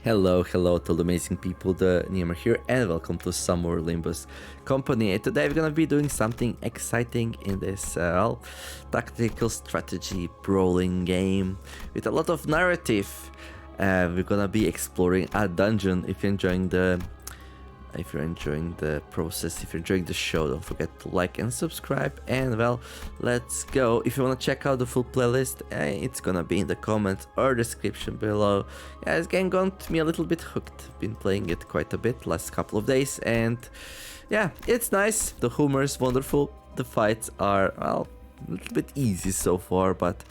Hello to the amazing people, TheNeomare here, and welcome to some more Limbus company. And today we're gonna be doing something exciting in this tactical strategy brawling game with a lot of narrative. We're gonna be exploring a dungeon. If you're enjoying the process, if you're enjoying the show, don't forget to like and subscribe. And well, let's go. If you want to check out the full playlist, it's gonna be in the comments or description below. Yeah, this game got me a little bit hooked. Been playing it quite a bit last couple of days, and yeah, it's nice. The humor is wonderful. The fights are, well, a little bit easy so far, but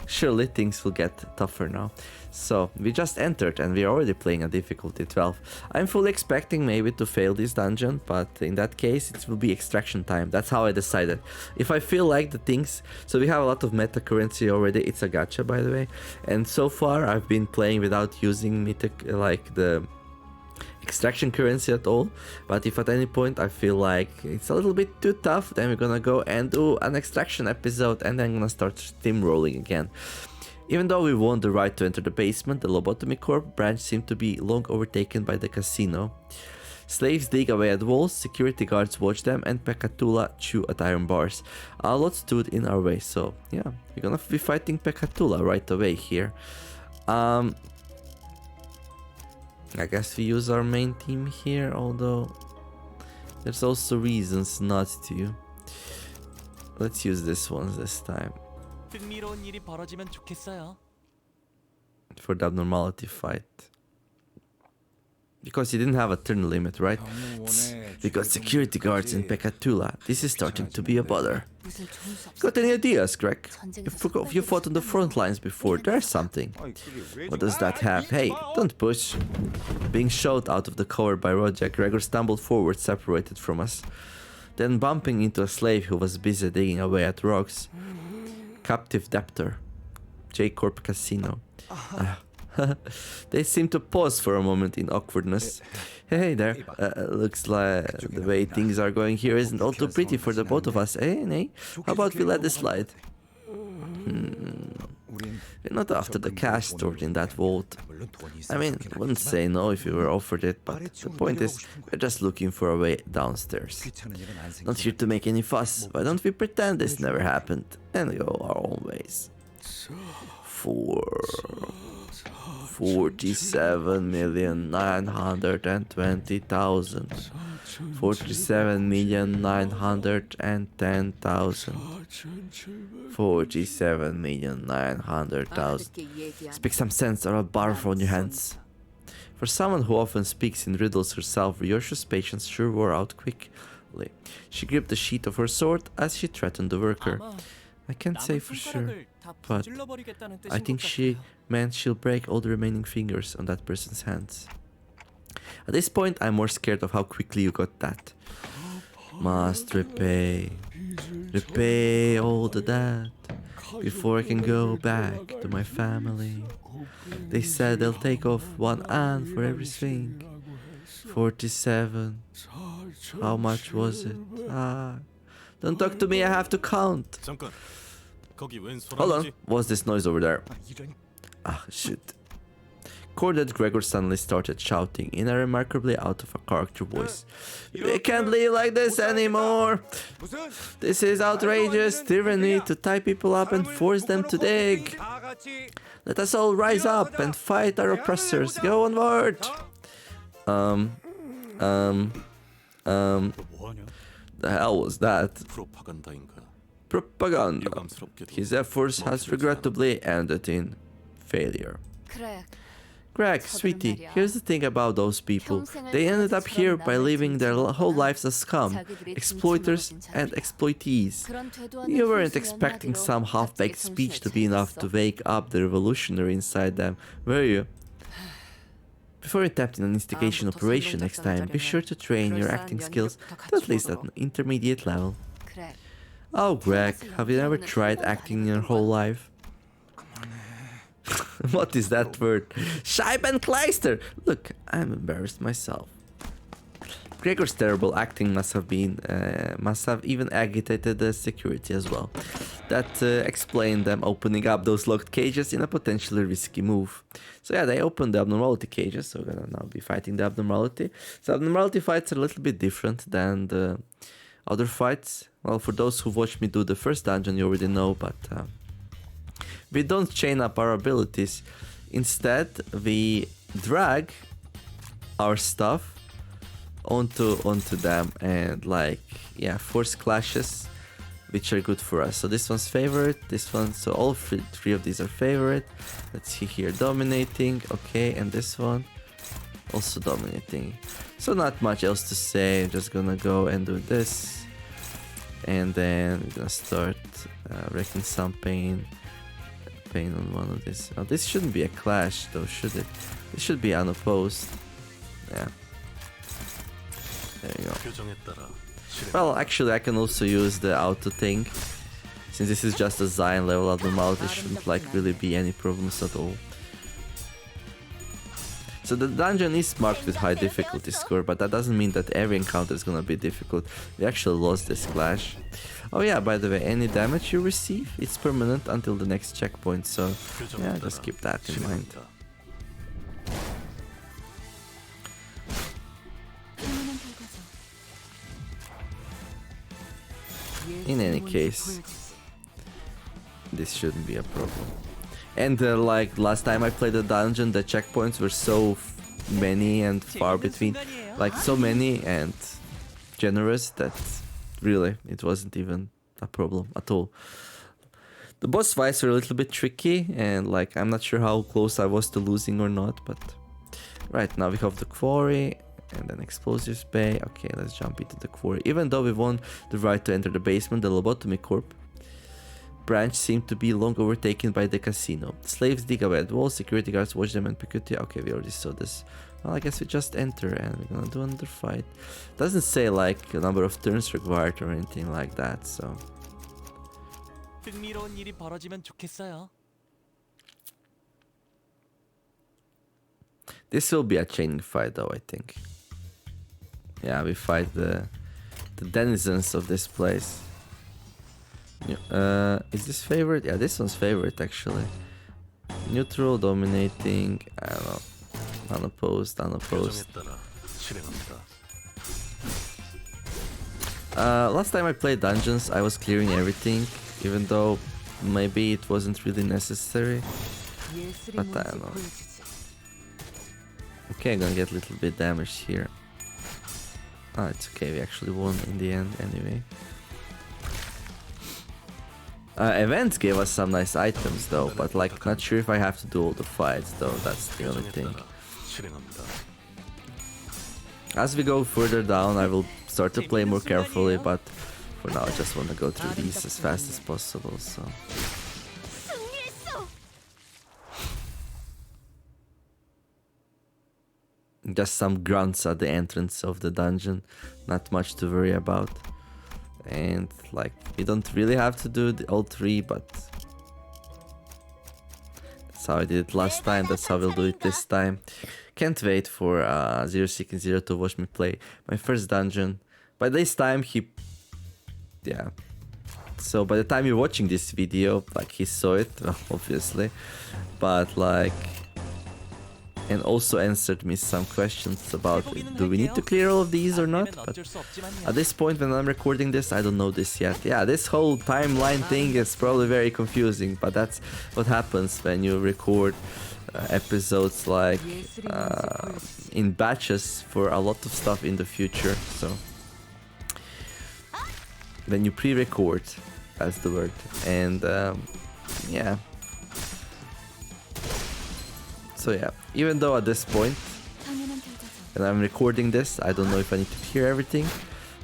surely things will get tougher now. So we just entered and we're already playing a difficulty 12. I'm fully expecting maybe to fail this dungeon, but in that case it will be extraction time. That's how I decided. If I feel like the things, so we have a lot of meta currency already. It's a gacha, by the way, and so far I've been playing without using the extraction currency at all. But if at any point I feel like it's a little bit too tough, then we're gonna go and do an extraction episode, and then I'm gonna start steamrolling again. Even though we won the right to enter the basement, the Lobotomy Corp branch seemed to be long overtaken by the casino. Slaves dig away at walls, security guards watch them, and Pekatula chew at iron bars. A lot stood in our way, so yeah, we're gonna be fighting Pekatula right away here. I guess we use our main team here, although there's also reasons not to. Let's use this one this time. For the abnormality fight. Because you didn't have a turn limit, right? Because security guards in Pekatula, this is starting to be a bother. Got any ideas, Greg? You fought on the front lines before, there's something. What does that have? Hey, don't push. Being shot out of the cover by Roger, Gregor stumbled forward, separated from us. Then bumping into a slave who was busy digging away at rocks. Captive debtor. J-Corp Casino. They seem to pause for a moment in awkwardness. Hey there, looks like the way things are going here isn't all too pretty for the both of us, eh, Nay? How about we let this slide? We're not after the cash stored in that vault. I mean, I wouldn't say no if you were offered it, but the point is, we're just looking for a way downstairs. Not here to make any fuss. Why don't we pretend this never happened and go our own ways? 47,920,000. 47,910,000. 47,900,000. Speak some sense or I'll borrow from your hands. For someone who often speaks in riddles herself, Ryosha's patience sure wore out quickly. She gripped the sheath of her sword as she threatened the worker. I can't say for sure, but I think she meant she'll break all the remaining fingers on that person's hands. At this point, I'm more scared of how quickly you got that. Must repay all the debt before I can go back to my family. They said they'll take off one hand for everything. 47. How much was it? Don't talk to me, I have to count. Hold on, what's this noise over there? Shoot. Corded Gregor suddenly started shouting in a remarkably out of a character voice. We can't live like this anymore! This is outrageous tyranny to tie people up and force them to dig! Let us all rise up and fight our oppressors! Go onward! The hell was that? Propaganda. His efforts has regrettably ended in failure. Greg, sweetie, here's the thing about those people. They ended up here by living their whole lives as scum, exploiters and exploitees. You weren't expecting some half-baked speech to be enough to wake up the revolutionary inside them, were you? Before attempting an instigation operation next time, be sure to train your acting skills to at least an intermediate level. Oh, Greg, have you ever tried acting your whole life? What is that word? Scheibenkleister! Look, I'm embarrassed myself. Gregor's terrible acting must have even agitated the security as well. that explain them opening up those locked cages in a potentially risky move. So yeah, they opened the abnormality cages, so we're gonna now be fighting the abnormality. So abnormality fights are a little bit different than the other fights. Well, for those who watched me do the first dungeon, you already know, but we don't chain up our abilities. Instead, we drag our stuff onto them and like, yeah, force clashes, which are good for us. So this one's favorite, this one, so all three of these are favorite. Let's see here, dominating, okay, and this one also dominating. So not much else to say, I'm just gonna go and do this. And then we're gonna start wrecking some pain on one of these. Oh, this shouldn't be a clash though, should it? This should be unopposed. Yeah. There you go. Well, actually I can also use the auto thing. Since this is just a Zion level abnormality, shouldn't like really be any problems at all. So the dungeon is marked with high difficulty score, but that doesn't mean that every encounter is gonna be difficult. We actually lost this clash. Oh yeah, by the way, any damage you receive, it's permanent until the next checkpoint, so yeah, just keep that in mind. In any case, this shouldn't be a problem. And like last time I played the dungeon, the checkpoints were so many and far between, like so many and generous that really it wasn't even a problem at all. The boss fights were a little bit tricky and like I'm not sure how close I was to losing or not, but right now we have the quarry and then explosives bay. Okay, let's jump into the quarry. Even though we won the right to enter the basement, the Lobotomy Corp branch seemed to be long overtaken by the casino. Slaves dig away at walls, security guards watch them and picket. Okay, we already saw this. Well, I guess we just enter and we're gonna do another fight. Doesn't say like a number of turns required or anything like that, so. This will be a chaining fight though, I think. Yeah, we fight the denizens of this place. Is this favorite? Yeah, this one's favorite actually. Neutral, dominating, I don't know. Unopposed. Last time I played dungeons, I was clearing everything, even though maybe it wasn't really necessary. But I don't know. Okay, I'm gonna get a little bit damaged here. Ah, it's okay, we actually won in the end anyway. Events gave us some nice items though, but like not sure if I have to do all the fights though, that's the only thing. As we go further down I will start to play more carefully, but for now I just want to go through these as fast as possible, so. Just some grunts at the entrance of the dungeon, not much to worry about. And like, you don't really have to do all three, but that's how I did it last time, that's how we'll do it this time. Can't wait for 060 to watch me play my first dungeon. By this time yeah. So by the time you're watching this video, like he saw it, obviously. But like, and also answered me some questions about do we need to clear all of these or not, but at this point when I'm recording this I don't know this yet. Yeah, this whole timeline thing is probably very confusing, but that's what happens when you record episodes like in batches for a lot of stuff in the future. So when you pre-record, that's the word, and yeah. So yeah, even though at this point, when I'm recording this, I don't know if I need to clear everything.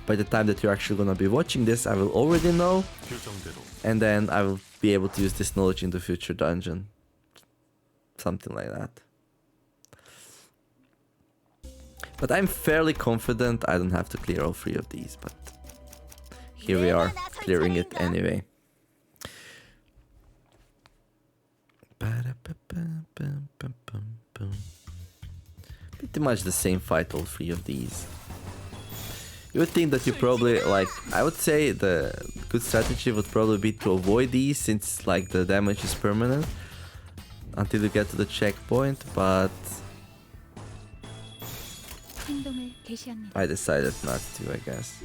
By the time that you're actually gonna be watching this, I will already know. And then I will be able to use this knowledge in the future dungeon. Something like that. But I'm fairly confident I don't have to clear all three of these, but here we are, clearing it anyway. Pretty much the same fight, all three of these. You would think that you probably, like, I would say the good strategy would probably be to avoid these, since like the damage is permanent until you get to the checkpoint, but I decided not to, I guess.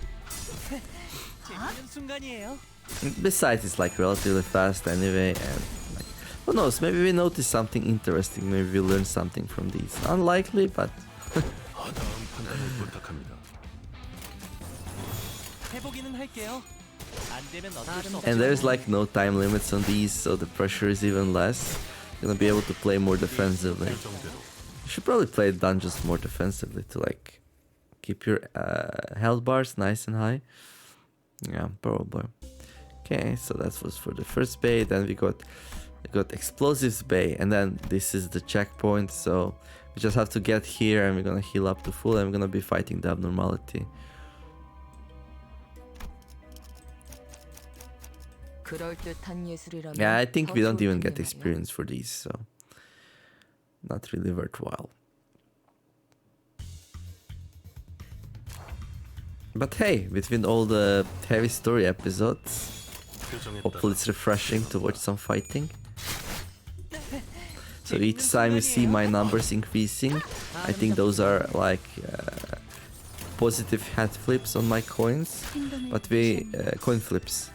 Besides, it's like relatively fast anyway, and like, who knows, maybe we notice something interesting, maybe we learn something from these. Unlikely, but and there's like no time limits on these, so the pressure is even less. You're gonna be able to play more defensively. You should probably play dungeons more defensively to like keep your health bars nice and high. Yeah, probably. Okay, so that was for the first bay. Then we got explosives bay, and then this is the checkpoint. So we just have to get here, and we're gonna heal up to full, and we're gonna be fighting the abnormality. Yeah, I think we don't even get experience for these, so not really worthwhile. But hey, between all the heavy story episodes, hopefully it's refreshing to watch some fighting. So each time you see my numbers increasing, I think those are like positive head flips on my coins, but we coin flips.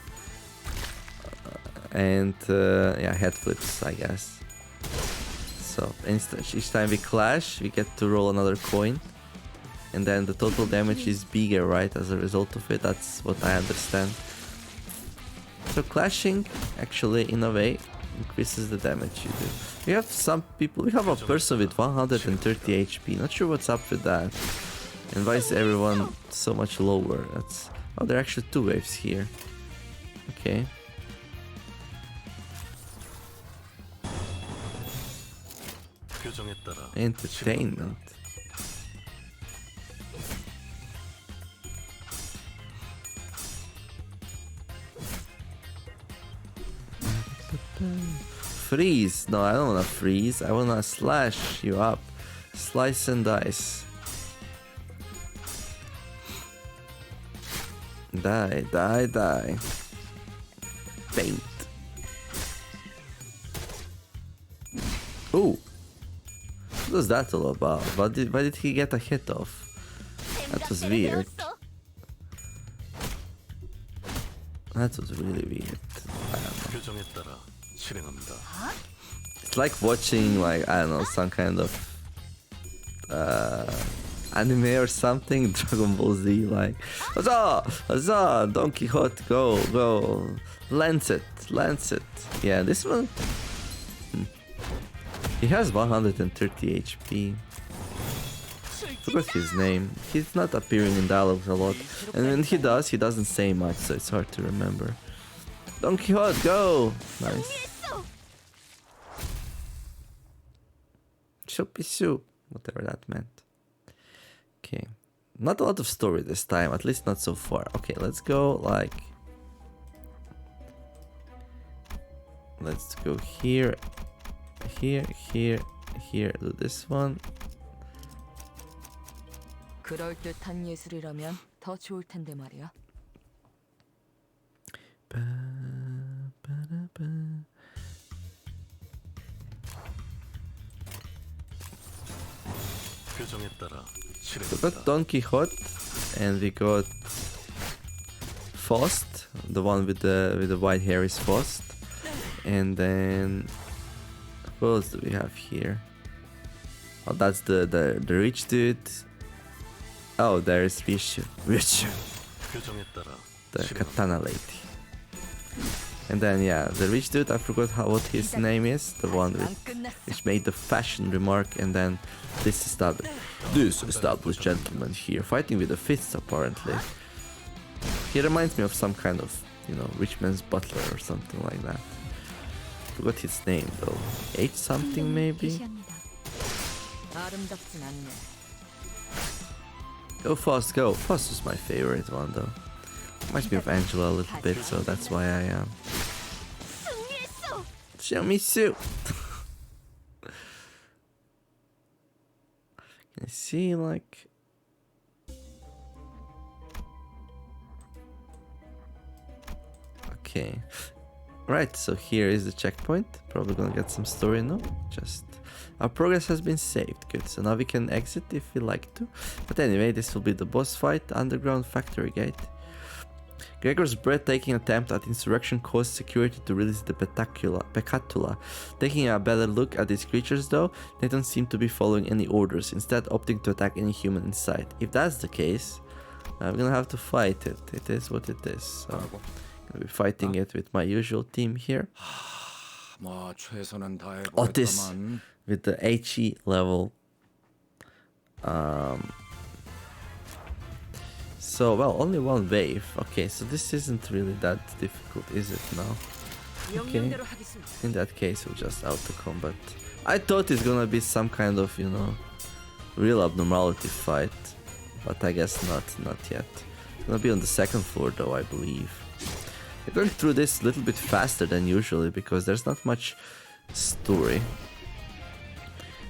And yeah, head flips, I guess. So each time we clash, we get to roll another coin, and then the total damage is bigger, right, as a result of it. That's what I understand. So clashing actually, in a way, increases the damage you do. We have some people, we have a person with 130 HP, not sure what's up with that. And why is everyone so much lower? That's, oh, there are actually two waves here. Okay. Entertainment. Freeze. No, I don't wanna freeze. I wanna slash you up. Slice and dice. Die, die, die. Paint. Ooh. What was that all about? Why did he get a hit off? That was weird. That was really weird. I don't know. It's like watching, like, I don't know, some kind of anime or something. Dragon Ball Z, like, huzzah, huzzah, Don Quixote, go, go, lance it. Yeah, this one. He has 130 HP. Forgot his name. He's not appearing in dialogues a lot, and when he does, he doesn't say much, so it's hard to remember. Don Quixote, go! Nice. Soupy soup, whatever that meant. Okay, not a lot of story this time, at least not so far. Okay, let's go like. Let's go here. Here, do this one. 그럴듯한 예술이라면 더 좋을 텐데 말이야. We got Don Quixote, and we got Faust. The one with the white hair is Faust, and then. What else do we have here? Oh, that's the rich dude. Oh, there's Rishu. The katana lady. And then yeah, the rich dude, I forgot what his name is. The one which made the fashion remark, and then this established gentleman here, fighting with the fists apparently. He reminds me of some kind of, you know, rich man's butler or something like that. Forgot his name though. H something maybe? Go Faust, go. Faust is my favorite one though. Reminds me of Angela a little bit, so that's why I am. Show me soup. Can you see like? Okay. Right, so here is the checkpoint. Probably gonna get some story, no? Just... Our progress has been saved. Good, so now we can exit if we like to. But anyway, this will be the boss fight, underground factory gate. Gregor's breathtaking attempt at insurrection caused security to release the Pecatula. Taking a better look at these creatures though, they don't seem to be following any orders, instead opting to attack any human in sight. If that's the case, I'm gonna have to fight it. It is what it is. So I'm gonna be fighting it with my usual team here. Otis with the HE level. So, well, only one wave. Okay, so this isn't really that difficult, is it now? Okay, in that case we'll just auto combat. I thought it's gonna be some kind of, you know, real abnormality fight, but I guess not yet. It's gonna be on the second floor though, I believe. I'm going through this a little bit faster than usually because there's not much story.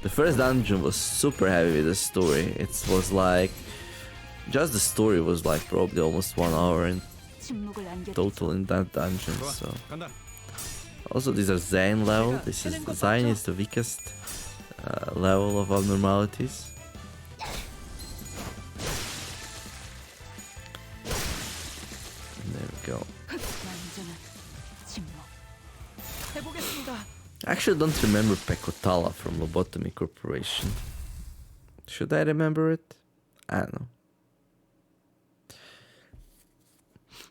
The first dungeon was super heavy with the story. It was like... Just the story was like probably almost 1 hour in total in that dungeon, so... Also, these are Zane level. Zane is the weakest level of abnormalities. And there we go. I actually don't remember Pecotala from Lobotomy Corporation. Should I remember it? I don't know.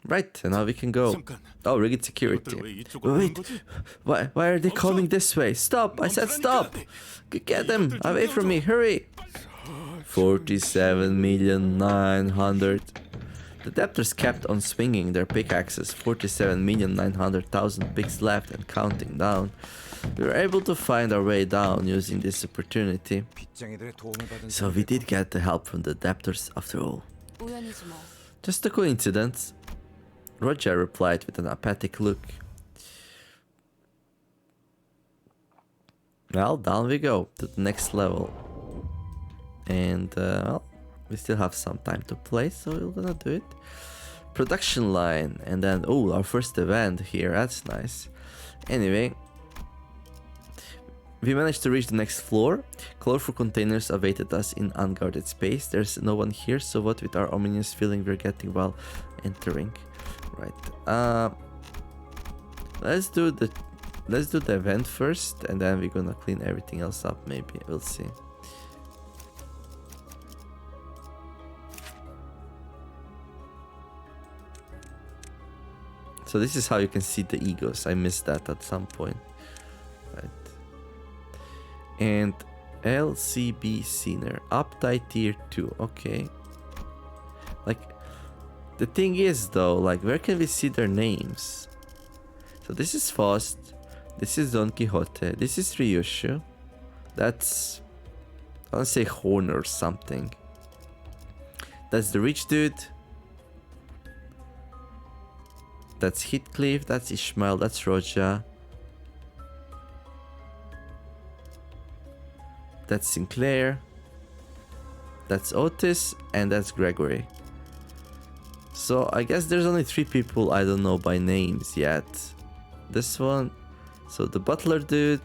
Right, and now we can go. Oh, rigid security. Wait, why are they coming this way? Stop! I said stop! Get them away from me, hurry! 47,900,000. The debtors kept on swinging their pickaxes. 47,900,000 picks left and counting down. We were able to find our way down using this opportunity. So we did get the help from the debtors after all. Just a coincidence. Roger replied with an apathetic look. Well, down we go to the next level. And, well, we still have some time to play, so we're gonna do it. Production line, and then, oh, our first event here, that's nice. Anyway, we managed to reach the next floor. Colorful containers awaited us in unguarded space. There's no one here, so what with our ominous feeling we're getting while entering. Right. Let's do the event first, and then we're gonna clean everything else up. Maybe we'll see. So this is how you can see the E.G.Os. I missed that at some point. Right. And LCB Scener, Uptight Tier 2. Okay. Like. The thing is though, like, where can we see their names? So this is Faust, this is Don Quixote, this is Ryushu. That's... I want to say Horn or something. That's the rich dude. That's Heathcliff, that's Ishmael, that's Roja. That's Sinclair. That's Otis, and that's Gregory. So I guess there's only 3 people I don't know by names yet. This one, so the butler dude,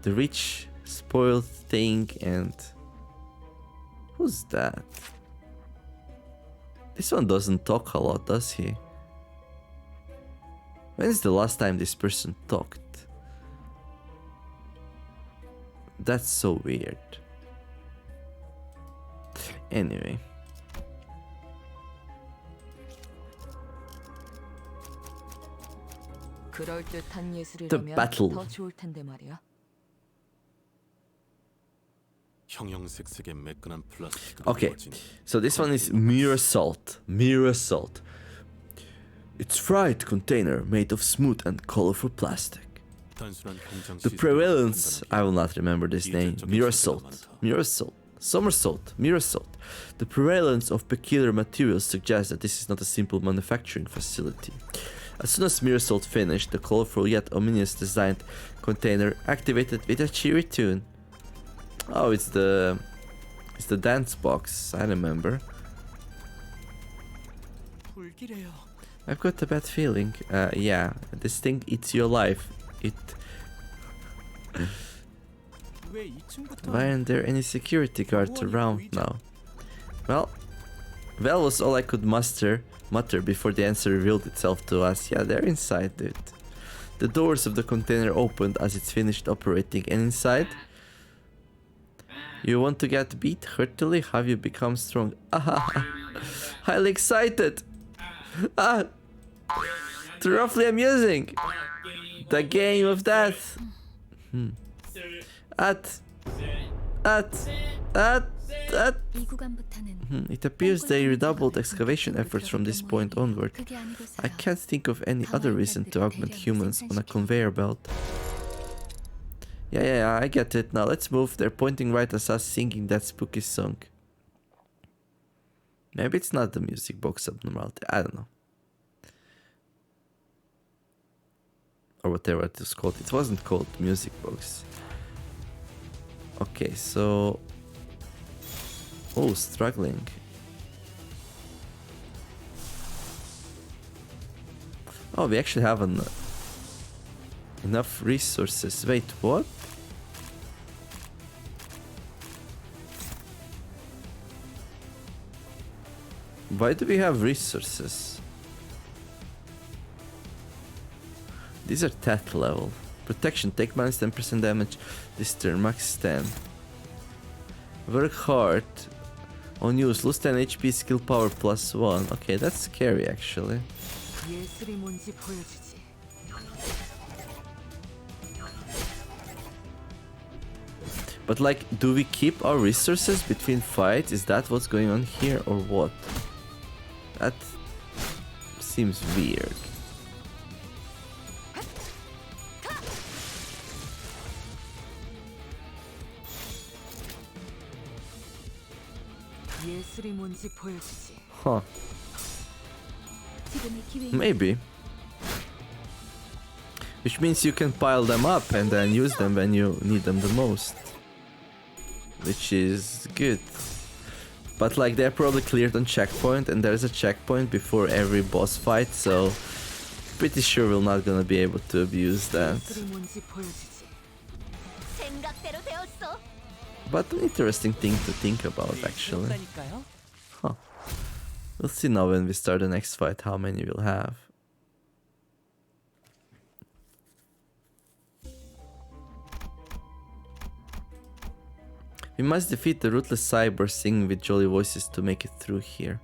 the rich spoiled thing, and who's that? This one doesn't talk a lot, does he? When is the last time this person talked? That's so weird. Anyway. The battle. Okay, so this one is Mirror Salt. Mirror Salt. It's fried container made of smooth and colorful plastic. The prevalence, I will not remember this name, Mirror Salt. Mirror Salt. Somersault, Mirror Salt. The prevalence of peculiar materials suggests that this is not a simple manufacturing facility. As soon as Mirror Salt finished, the colorful yet ominous designed container activated with a cheery tune. Oh, it's the dance box, I remember. I've got a bad feeling. Yeah, this thing eats you alive. It... Why aren't there any security guards around now? Well was all I could mutter before the answer revealed itself to us. Yeah, they're inside, dude. The doors of the container opened as it finished operating, and inside... You want to get beat heartily? Have you become strong? Highly excited! Ah! Roughly amusing! The game of death! It appears they redoubled excavation efforts from this point onward. I can't think of any other reason to augment humans on a conveyor belt. Yeah, I get it. Now let's move. They're pointing right at us singing that spooky song. Maybe it's not the music box abnormality. I don't know. Or whatever it was called. It wasn't called music box. Okay, so... Oh, struggling. Oh, we actually have enough resources. Wait, what? Why do we have resources? These are tat level. Protection, take minus 10% damage this turn, max 10. Work hard. On use, lose 10 HP, skill power plus 1. Okay, that's scary actually. But like, do we keep our resources between fights? Is that what's going on here or what? That seems weird. Huh. Maybe. Which means you can pile them up and then use them when you need them the most. Which is good. But like, they're probably cleared on checkpoint, and there's a checkpoint before every boss fight, so pretty sure we're not gonna be able to abuse that. But an interesting thing to think about actually. Huh. We'll see now when we start the next fight how many we'll have. We must defeat the ruthless cyber singing with jolly voices to make it through here.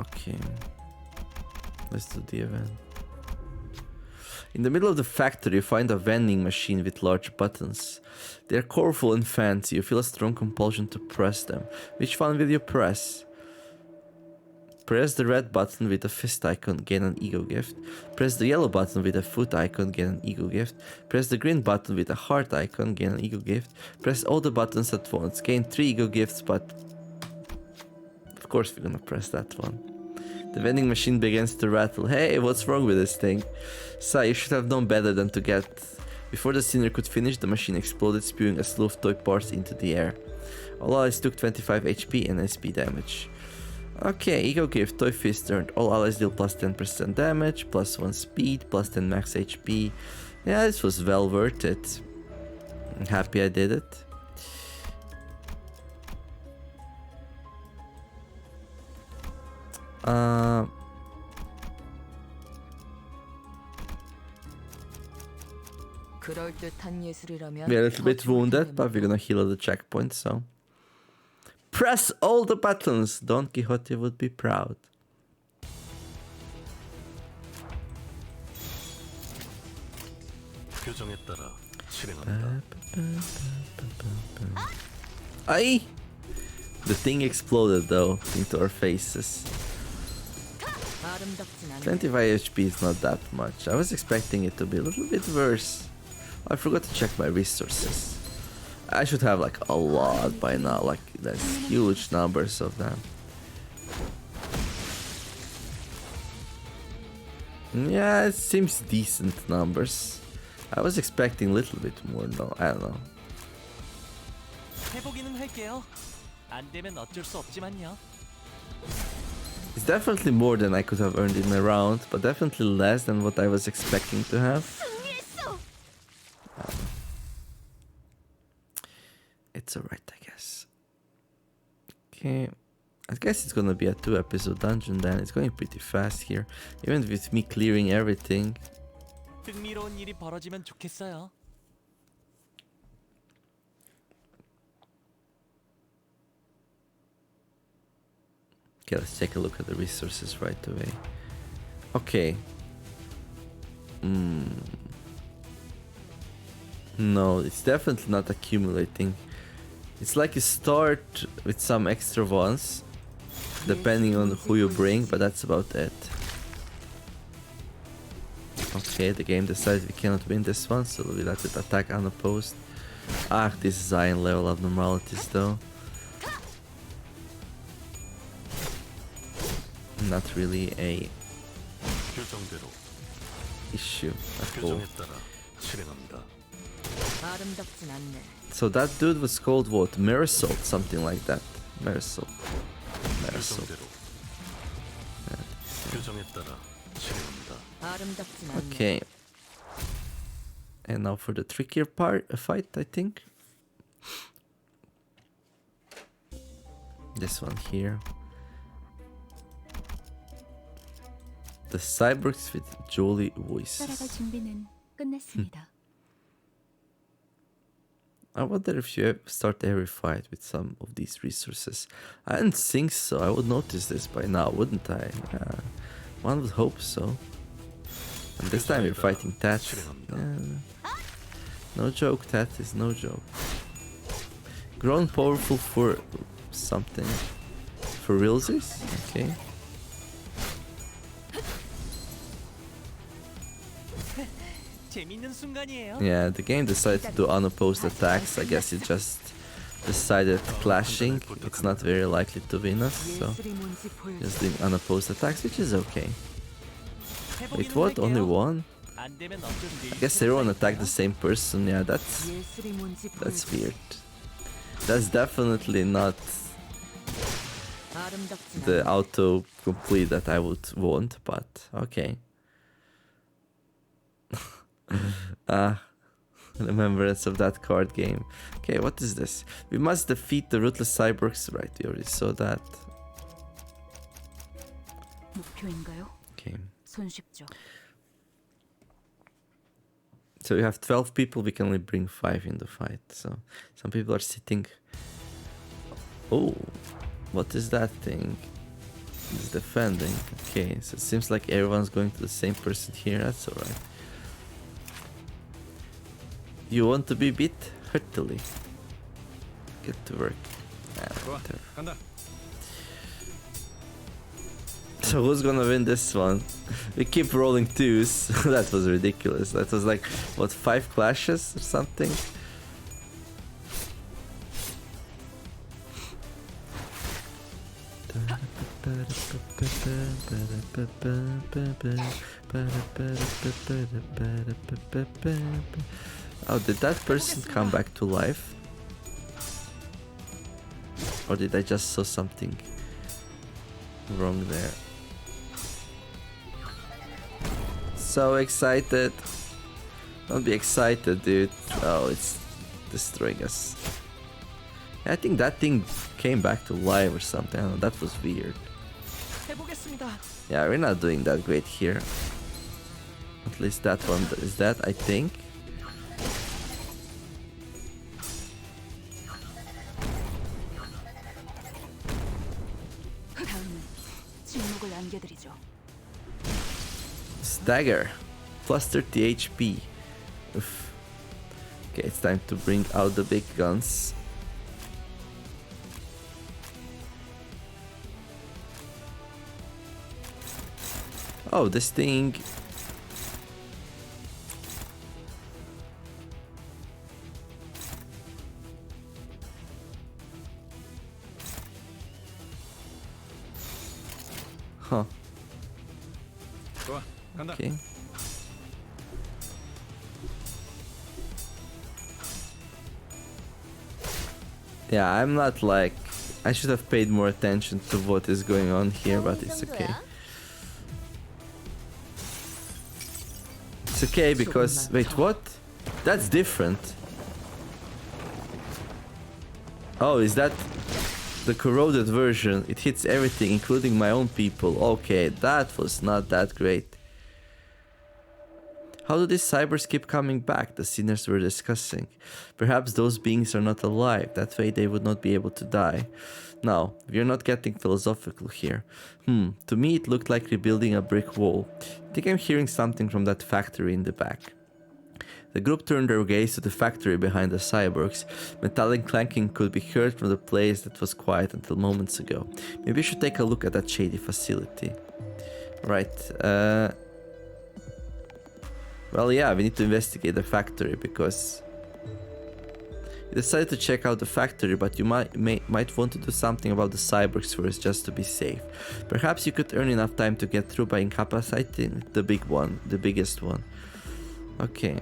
Okay. Let's do the event. In the middle of the factory, you find a vending machine with large buttons. They're colorful and fancy. You feel a strong compulsion to press them. Which one will you press? Press the red button with a fist icon, gain an E.G.O gift. Press the yellow button with a foot icon, gain an E.G.O gift. Press the green button with a heart icon, gain an E.G.O gift. Press all the buttons at once, gain 3 E.G.O gifts, but... Of course we're gonna press that one. The vending machine begins to rattle. Hey, what's wrong with this thing? Sai, you should have known better than to get... Before the sinner could finish, the machine exploded, spewing a slew of toy parts into the air. All allies took 25 HP and SP damage. Okay, E.G.O gift, Toy Fist earned. All allies deal plus 10% damage, plus 1 speed, plus 10 max HP. Yeah, this was well worth it. I'm happy I did it. We're a little bit wounded, but we're gonna heal at the checkpoint, so... Press all the buttons! Don Quixote would be proud. Aye! The thing exploded though, into our faces. 25 HP is not that much. I was expecting it to be a little bit worse. I forgot to check my resources. I should have like a lot by now, like there's huge numbers of them. Yeah, it seems decent numbers. I was expecting a little bit more, though. I don't know. 해보기는 할게요. 안 되면 어쩔 수 없지만요. It's definitely more than I could have earned in a round, but definitely less than what I was expecting to have. It's alright, I guess. Okay. I guess it's gonna be a 2-episode dungeon then. It's going pretty fast here. Even with me clearing everything. 흥미로운 일이 벌어지면 좋겠어요. Okay, let's take a look at the resources right away. Okay. No, it's definitely not accumulating. It's like you start with some extra ones, depending on who you bring, but that's about it. Okay, the game decided we cannot win this one, so we let it attack unopposed. Ah, this is iron level abnormalities though. Not really a issue at all. 아름답진 않네. So that dude was called what? Mirror Salt, something like that. Mirror Salt. Mirror Salt. 아름답진 않네. Okay. And now for the trickier part, a fight, I think. This one here. The cyborgs with jolly voices. 따라갈 준비는 끝났습니다. I wonder if you start every fight with some of these resources. I didn't think so. I would notice this by now, wouldn't I? One would hope so. And this time you're fighting Tat. No joke, Tat is no joke. Grown powerful for something. For realsies? Okay. 재밌는 순간이에요. Yeah, the game decided to do unopposed attacks. I guess it just decided clashing. It's not very likely to win us, so just doing unopposed attacks, which is okay. Wait, what? Only one? 안 되면 어쩔 수 I guess everyone attacked the same person. Yeah, that's weird. That's definitely not the auto complete that I would want, but okay. Remembrance of that card game. Okay, what is this? We must defeat the ruthless cyborgs. Right, we already saw that. 목표인가요? Okay. 손쉽죠. So we have 12 people, we can only bring 5 in the fight. So some people are sitting. Oh, what is that thing? It's defending. Okay, so it seems like everyone's going to the same person here. That's alright. You want to be beat? Heartily. Get to work. So who's gonna win this one? We keep rolling 2s. That was ridiculous. That was like, what, 5 clashes or something? Oh, did that person come back to life? Or did I just saw something wrong there? So excited. Don't be excited, dude. Oh, it's destroying us. I think that thing came back to life or something. I don't know, that was weird. 해보겠습니다. Yeah, we're not doing that great here. At least that one is that, I think. 다음은 침묵을 안겨드리죠. Stagger. Plus 30 HP. Oof. Okay, it's time to bring out the big guns. Oh, this thing. Huh. Okay. Yeah, I'm not like... I should have paid more attention to what is going on here, but it's okay. It's okay because... Wait, what? That's different. Oh, is that the corroded version? It hits everything, including my own people. Okay, that was not that great. How do these cybers keep coming back? The sinners were discussing. Perhaps those beings are not alive. That way they would not be able to die. Now, we're not getting philosophical here. To me it looked like rebuilding a brick wall. I think I'm hearing something from that factory in the back. The group turned their gaze to the factory behind the cyborgs. Metallic clanking could be heard from the place that was quiet until moments ago. Maybe we should take a look at that shady facility. Right, well, yeah, we need to investigate the factory because... You decided to check out the factory, but you might want to do something about the cyborgs first just to be safe. Perhaps you could earn enough time to get through by incapacitating the big one, the biggest one. Okay.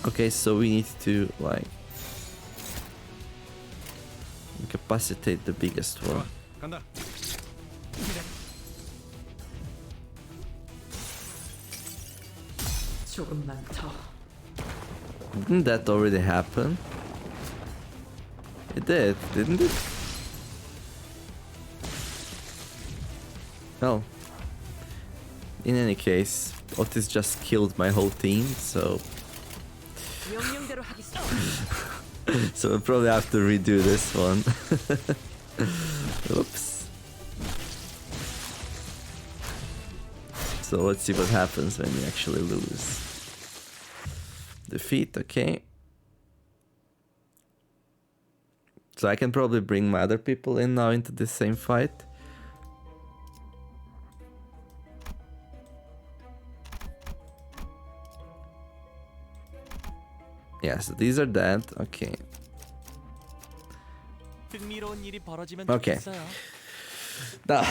Okay, so we need to, like... incapacitate the biggest one. Didn't that already happen? It did, didn't it? Well, in any case, Otis just killed my whole team, so... so we'll probably have to redo this one. Oops. So let's see what happens when you actually lose. Defeat, okay. So I can probably bring my other people in now into the same fight. Yeah, so these are dead, okay. Okay. Now,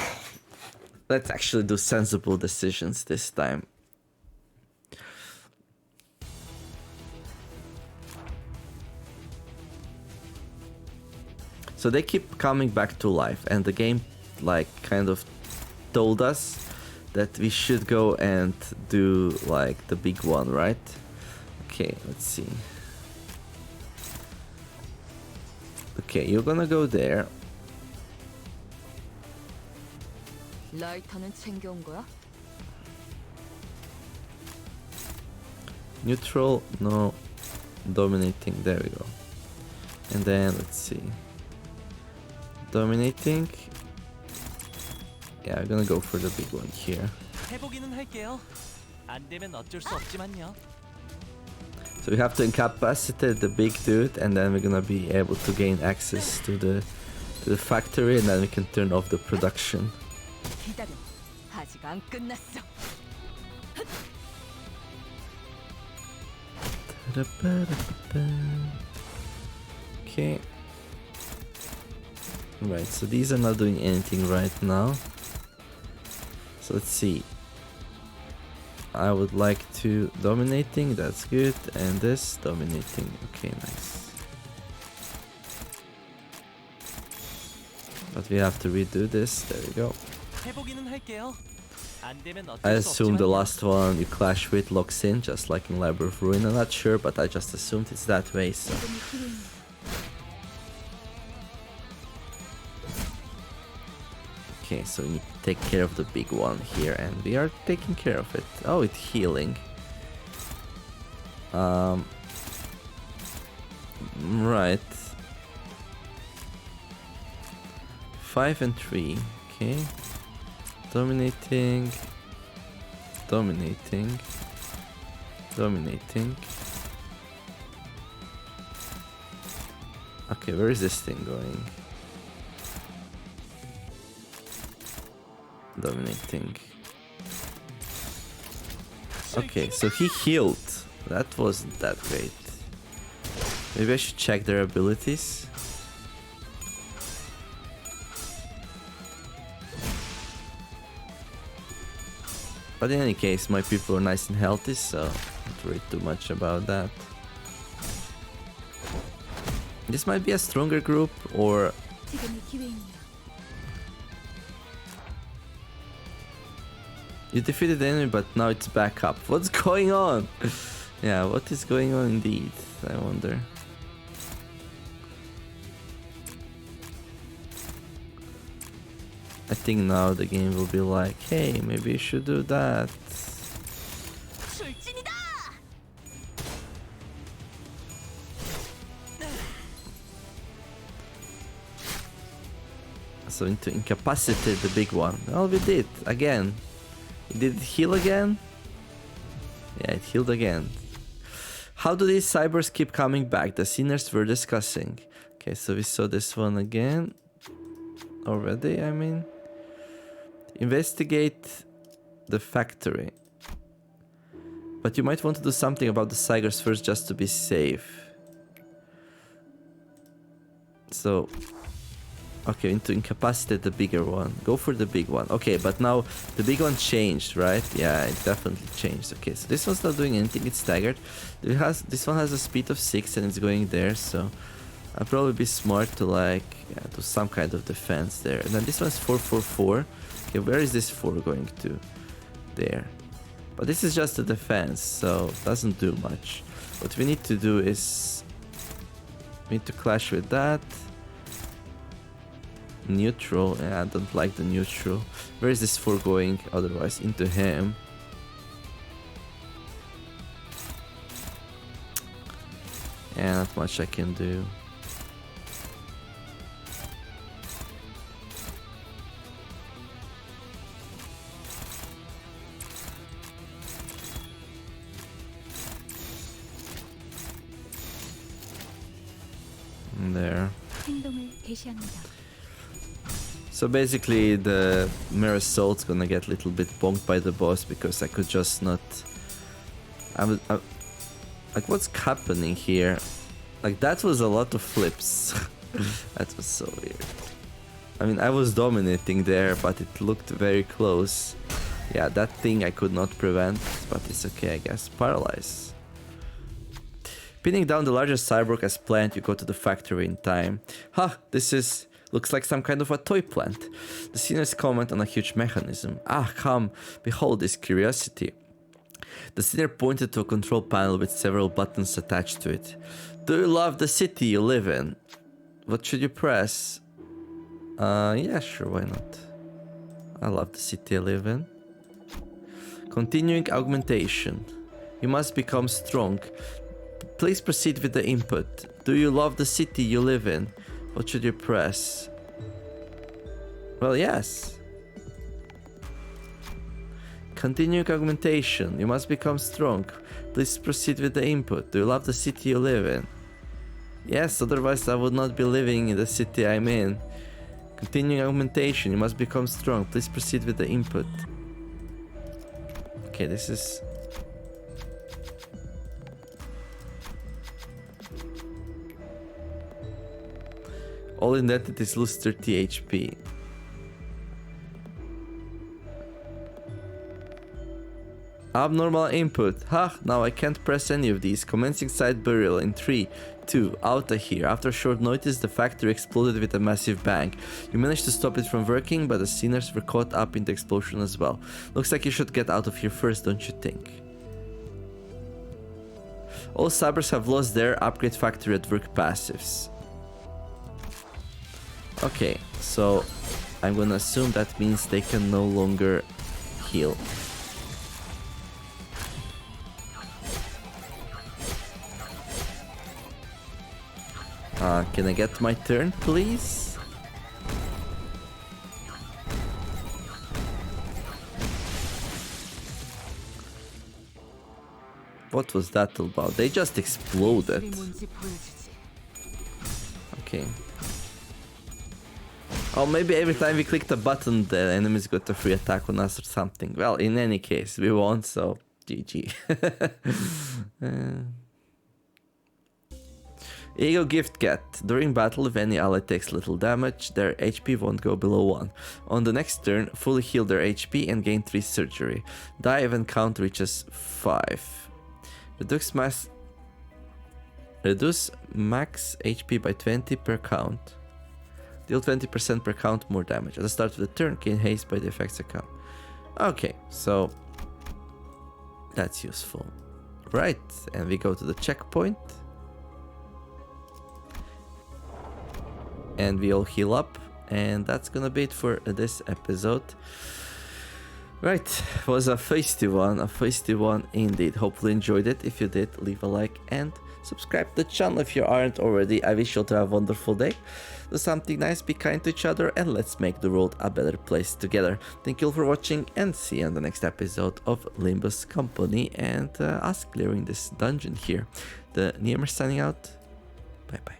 let's actually do sensible decisions this time. So they keep coming back to life, and the game like kind of told us that we should go and do like the big one, right? Okay, let's see. Okay, you're gonna go there. 라이터는 챙겨온 거야? Neutral, no. Dominating, there we go. And then let's see. Dominating. Yeah, I'm gonna go for the big one here. 해보기는 할게요. 안 되면 어쩔 수 없지만요. So we have to incapacitate the big dude, and then we're gonna be able to gain access to the factory, and then we can turn off the production. 기다려. 아직 안 끝났어. Okay. Right, so these are not doing anything right now. So let's see. I would like to dominating, that's good, and this dominating, okay, nice. But we have to redo this, there we go. 해보기는 할게요. 안 되면 I 어쩔 수 assume the 없지만요. last one you clash with locks in, just like in Library of Ruina. Not sure, but I just assumed it's that way, so... Okay, so we need to take care of the big one here, and we are taking care of it. Oh, it's healing. Right. 5 and 3, okay. Dominating. Dominating. Dominating. Okay, where is this thing going? Dominating. Okay, so he healed. That wasn't that great. Maybe I should check their abilities. But in any case, my people are nice and healthy, so don't worry too much about that. This might be a stronger group, or 지금이 기회입니다. you defeated the enemy, but now it's back up. What's going on? Yeah, what is going on indeed? I wonder. I think now the game will be like, hey, maybe you should do that. 출진이다. So into incapacitate the big one. Well, we did again. Did it heal again? Yeah, it healed again. How do these cybers keep coming back? The sinners were discussing. Okay, so we saw this one again. Already, I mean. Investigate the factory. But you might want to do something about the cybers first just to be safe. So... okay, to incapacitate the bigger one. Go for the big one. Okay, but now the big one changed, right? Yeah, it definitely changed. Okay, so this one's not doing anything. It's staggered. This one has a speed of 6 and it's going there, so I'd probably be smart to like do some kind of defense there. And then this one's 444. Okay, where is this 4 going to? There. But this is just a defense, so it doesn't do much. What we need to do is we need to clash with that. Neutral. Yeah, I don't like the neutral. Where is this 4 going? Otherwise, into him. Yeah, not much I can do. There. 행동을 개시합니다. So basically the Mirror Soul's gonna get a little bit bonked by the boss because I could just not... like, what's happening here? Like, that was a lot of flips. That was so weird. I mean, I was dominating there, but it looked very close. Yeah, that thing I could not prevent, but it's okay, I guess. Paralyze. Pinning down the largest cyborg as planned, you go to the factory in time. Huh, this is... looks like some kind of a toy plant. The seniors comment on a huge mechanism. Ah, come, behold this curiosity. The senior pointed to a control panel with several buttons attached to it. Do you love the city you live in? What should you press? Yeah, sure, why not? I love the city I live in. Continuing augmentation. You must become strong. Please proceed with the input. Do you love the city you live in? What should you press? Well, yes. Continuing augmentation. You must become strong. Please proceed with the input. Do you love the city you live in? Yes, otherwise I would not be living in the city I'm in. Continuing augmentation. You must become strong. Please proceed with the input. Okay, this is... all identities lose 30 HP. Abnormal input. Ha! Now I can't press any of these. Commencing site burial in 3, 2, out of here. After a short notice, the factory exploded with a massive bang. You managed to stop it from working, but the sinners were caught up in the explosion as well. Looks like you should get out of here first, don't you think? All cybers have lost their upgrade factory at work passives. Okay, so I'm gonna assume that means they can no longer heal. Can I get my turn, please? What was that all about? They just exploded. Okay. Oh, maybe every time we click the button, the enemies got a free attack on us or something. Well, in any case, we won, so GG. E.G.O gift get. During battle, if any ally takes little damage, their HP won't go below 1. On the next turn, fully heal their HP and gain 3 surgery. Die when count reaches 5. Reduce mass... Reduce max HP by 20 per count. Deal 20% per count more damage. At the start of the turn, gain haste by the effects account. Okay, so that's useful. Right, and we go to the checkpoint. And we all heal up. And that's gonna be it for this episode. Right, was a feisty one indeed. Hopefully enjoyed it. If you did, leave a like and subscribe to the channel if you aren't already. I wish you all to have a wonderful day. Do something nice, be kind to each other, and let's make the world a better place together. Thank you all for watching, and see you on the next episode of Limbus Company and us clearing this dungeon here. TheNeomare signing out. Bye bye.